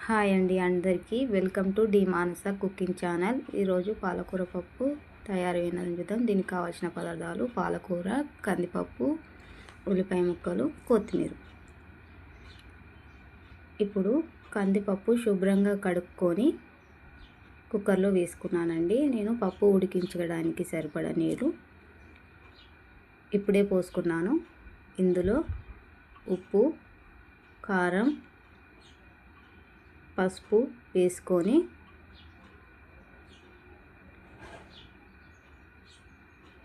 Hi అండి అందరికీ welcome to the Manasa cooking channel. ఈరోజు పాలకూర పప్పు తయారైన విధం. దీనికి కావాల్సిన పదార్థాలు: పాలకూర, కందిపప్పు, ఉల్లిపాయ ముక్కలు, కొత్తిమీర. ఇప్పుడు కందిపప్పు శుభ్రంగా కడుక్కొని కుక్కర్లో వేసుకున్నానండి. నేను పప్పు ఉడికించడానికి సరిపడా నీరు ఇప్పుడే పోసుకున్నాను. ఇందులో ఉప్పు, కారం, పసుపు వేసుకొని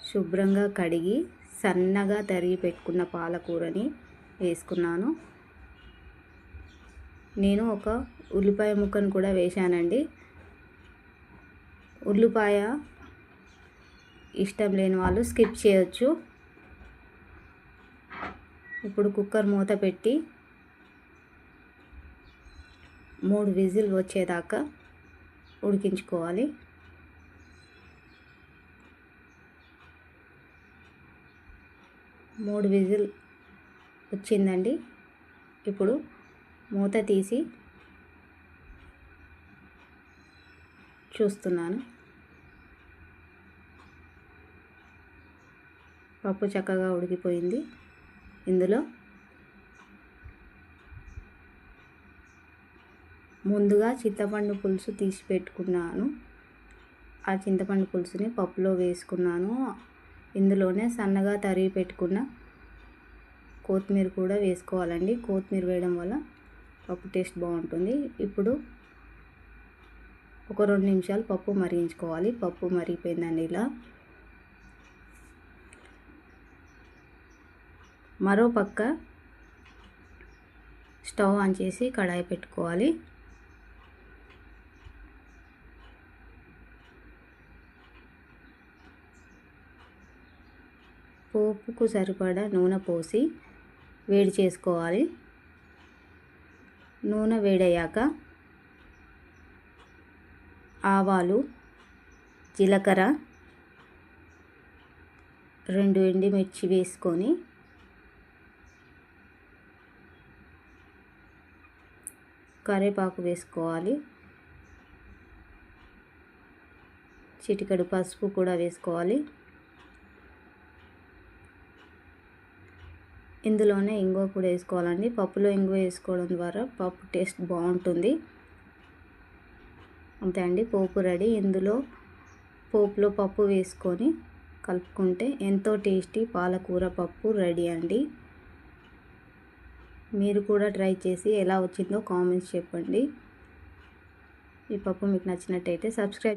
శుభ్రంగా కడిగి సన్నగా తరిగి పెట్టుకున్న పాలకూరని వేసుకున్నాను. నేను ఒక ఉల్లిపాయ ముక్కను కూడా వేశానండి. ఉల్లిపాయ ఇష్టం లేని వాళ్ళు స్కిప్ చేయొచ్చు. ఇప్పుడు కుక్కర్ మూత పెట్టి 3 విజిల్ వచ్చేదాకా ఉడికించుకోవాలి. మూడు విజిల్ వచ్చిందండి. ఇప్పుడు మూత తీసి చూస్తున్నాను. పప్పు చక్కగా ఉడికిపోయింది. ఇందులో ముందుగా చింతపండు పులుసు తీసి పెట్టుకున్నాను. ఆ చింతపండు పులుసుని పప్పులో వేసుకున్నాను. ఇందులోనే సన్నగా తరిగి పెట్టుకున్న కొత్తిమీర కూడా వేసుకోవాలండి. కొత్తిమీర వేయడం వల్ల పప్పు టేస్ట్ బాగుంటుంది. ఇప్పుడు ఒక 2 నిమిషాలు పప్పు మరిగించుకోవాలి. పప్పు మరిగిపోయిందండి. ఇలా మరో పక్క స్టవ్ ఆన్ చేసి కడాయి పెట్టుకోవాలి. పోపుకు సరిపడా నూనె పోసి వేడి చేసుకోవాలి. నూనె వేడయ్యాక ఆవాలు, జీలకర్ర, 2 ఎండుమిర్చి వేసుకొని కరివేపాకు వేసుకోవాలి. చిటికెడు పసుపు కూడా వేసుకోవాలి. ఇందులోనే ఇంగువ కూడా వేసుకోవాలండి. పప్పులో ఇంగువ వేసుకోవడం ద్వారా పప్పు టేస్ట్ బాగుంటుంది. అంతే అండి, పోపు రెడీ. ఇందులో పోపులో పప్పు వేసుకొని కలుపుకుంటే ఎంతో టేస్టీ పాలకూర పప్పు రెడీ అండి. మీరు కూడా ట్రై చేసి ఎలా వచ్చిందో కామెంట్స్ చెప్పండి. ఈ పప్పు మీకు నచ్చినట్టయితే సబ్స్క్రైబ్